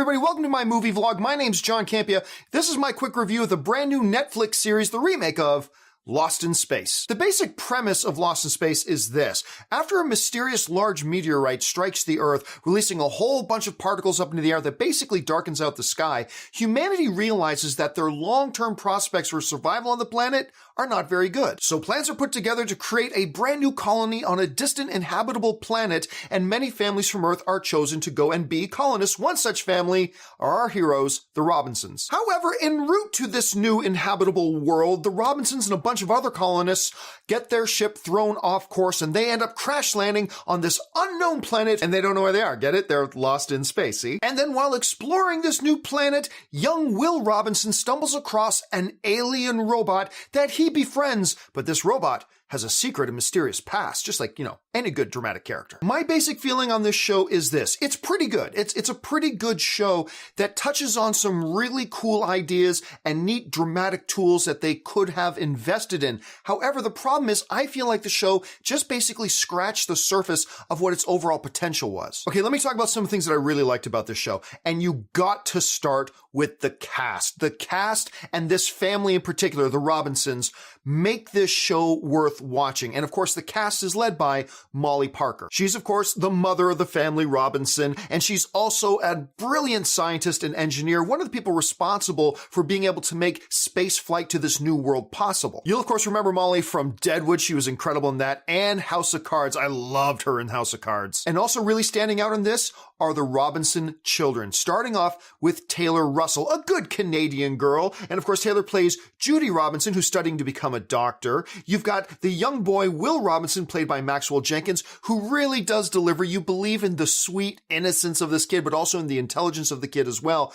everybody, welcome to my movie vlog. My name's John Campea. This is my quick review of the brand new Netflix series, the remake of Lost in Space. The basic premise of Lost in Space is this. After a mysterious large meteorite strikes the Earth, releasing a whole bunch of particles up into the air that basically darkens out the sky, humanity realizes that their long-term prospects for survival on the planet are not very good. So plans are put together to create a brand new colony on a distant inhabitable planet, and many families from Earth are chosen to go and be colonists. One such family are our heroes, the Robinsons. However, en route to this new inhabitable world, the Robinsons and a bunch of other colonists get their ship thrown off course, and they end up crash landing on this unknown planet, and they don't know where they are. Get it? They're lost in space, see? And then while exploring this new planet, young Will Robinson stumbles across an alien robot that he befriends, but this robot has a secret and mysterious past, just like, any good dramatic character. My basic feeling on this show is this. It's pretty good. It's a pretty good show that touches on some really cool ideas and neat dramatic tools that they could have invested in. However, the problem is I feel like the show just basically scratched the surface of what its overall potential was. Okay, let me talk about some of the things that I really liked about this show. And you got to start with the cast. The cast and this family in particular, the Robinsons, make this show worth watching. And of course, the cast is led by Molly Parker. She's, of course, the mother of the family Robinson, and she's also a brilliant scientist and engineer, one of the people responsible for being able to make space flight to this new world possible. You'll, of course, remember Molly from Deadwood. She was incredible in that, and House of Cards. I loved her in House of Cards. And also really standing out in this are the Robinson children, starting off with Taylor Russell, a good Canadian girl. And of course, Taylor plays Judy Robinson, who's studying to become a doctor. You've got the young boy, Will Robinson, played by Maxwell Jenkins, who really does deliver. You believe in the sweet innocence of this kid, but also in the intelligence of the kid as well.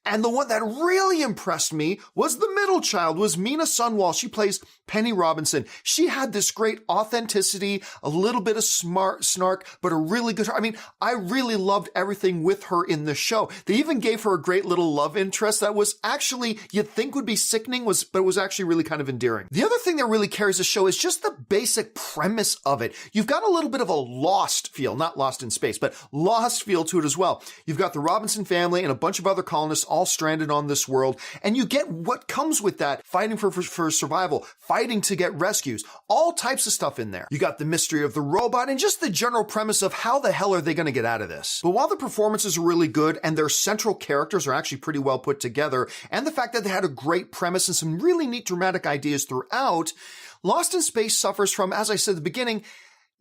And the one that really impressed me was the middle child, was Mina Sunwall. She plays Penny Robinson. She had this great authenticity, a little bit of snark, but a really good, I really loved everything with her in the show. They even gave her a great little love interest that was actually, you'd think would be sickening, but it was actually really kind of endearing. The other thing that really carries the show is just the basic premise of it. You've got a little bit of a Lost feel, not Lost in Space, but Lost feel to it as well. You've got the Robinson family and a bunch of other colonists all stranded on this world, and you get what comes with that, fighting for survival, fighting to get rescues, all types of stuff in there. You got the mystery of the robot and just the general premise of how the hell are they going to get out of this. But while the performances are really good and their central characters are actually pretty well put together, and the fact that they had a great premise and some really neat dramatic ideas throughout, Lost in Space suffers from, as I said at the beginning,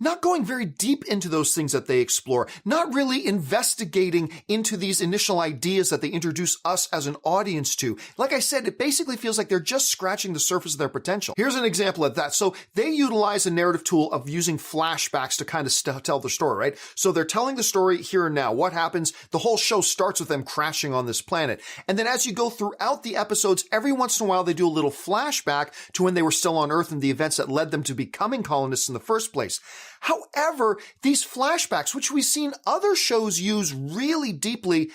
not going very deep into those things that they explore, not really investigating into these initial ideas that they introduce us as an audience to. Like I said, it basically feels like they're just scratching the surface of their potential. Here's an example of that. So they utilize a narrative tool of using flashbacks to kind of tell the story, right? So they're telling the story here and now. What happens? The whole show starts with them crashing on this planet. And then as you go throughout the episodes, every once in a while, they do a little flashback to when they were still on Earth and the events that led them to becoming colonists in the first place. However, these flashbacks, which we've seen other shows use really deeply,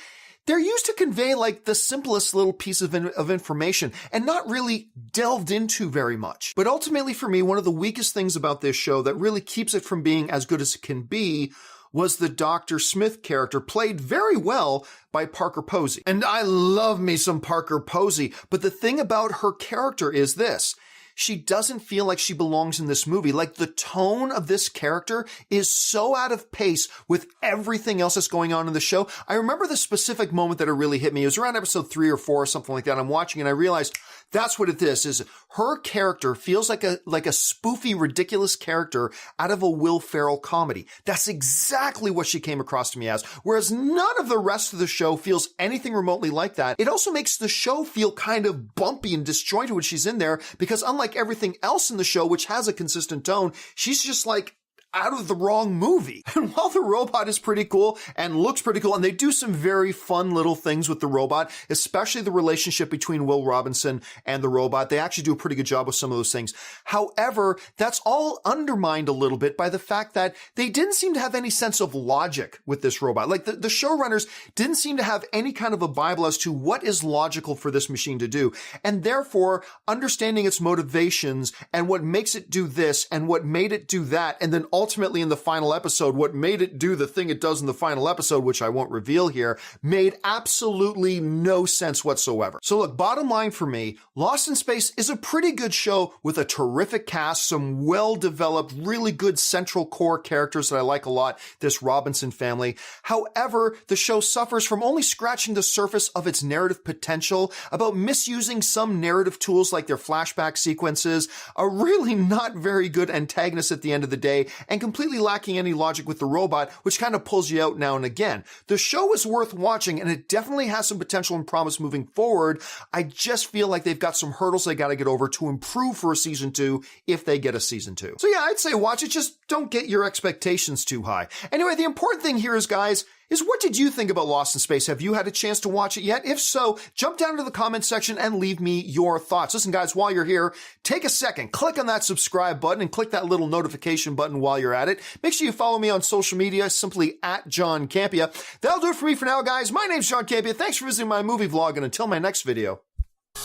they're used to convey like the simplest little piece of information and not really delved into very much. But ultimately for me, one of the weakest things about this show that really keeps it from being as good as it can be was the Dr. Smith character, played very well by Parker Posey. And I love me some Parker Posey, but the thing about her character is this. She doesn't feel like she belongs in this movie. Like the tone of this character is so out of pace with everything else that's going on in the show. I remember the specific moment that it really hit me. It was around episode 3 or 4 or something like that. I'm watching and I realized that's what it is her character feels like a spoofy, ridiculous character out of a Will Ferrell comedy. That's exactly what she came across to me as. Whereas none of the rest of the show feels anything remotely like that. It also makes the show feel kind of bumpy and disjointed when she's in there, because unlike everything else in the show, which has a consistent tone, she's just like out of the wrong movie. And while the robot is pretty cool and looks pretty cool, and they do some very fun little things with the robot, especially the relationship between Will Robinson and the robot, they actually do a pretty good job with some of those things. However, that's all undermined a little bit by the fact that they didn't seem to have any sense of logic with this robot. Like the showrunners didn't seem to have any kind of a Bible as to what is logical for this machine to do. And therefore, understanding its motivations and what makes it do this and what made it do that, and then ultimately in the final episode, what made it do the thing it does in the final episode, which I won't reveal here, made absolutely no sense whatsoever. So look, bottom line for me, Lost in Space is a pretty good show with a terrific cast, some well-developed, really good central core characters that I like a lot, this Robinson family. However, the show suffers from only scratching the surface of its narrative potential, about misusing some narrative tools like their flashback sequences, a really not very good antagonist at the end of the day, and completely lacking any logic with the robot, which kind of pulls you out now and again. The show is worth watching, and it definitely has some potential and promise moving forward. I just feel like they've got some hurdles they gotta get over to improve for a season 2 if they get a season 2. So yeah, I'd say watch it, just don't get your expectations too high. Anyway, the important thing here is, guys, is what did you think about Lost in Space? Have you had a chance to watch it yet? If so, jump down to the comments section and leave me your thoughts. Listen, guys, while you're here, take a second, click on that subscribe button and click that little notification button while you're at it. Make sure you follow me on social media, simply at John Campea. That'll do it for me for now, guys. My name's John Campea. Thanks for visiting my movie vlog, and until my next video,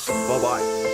bye-bye.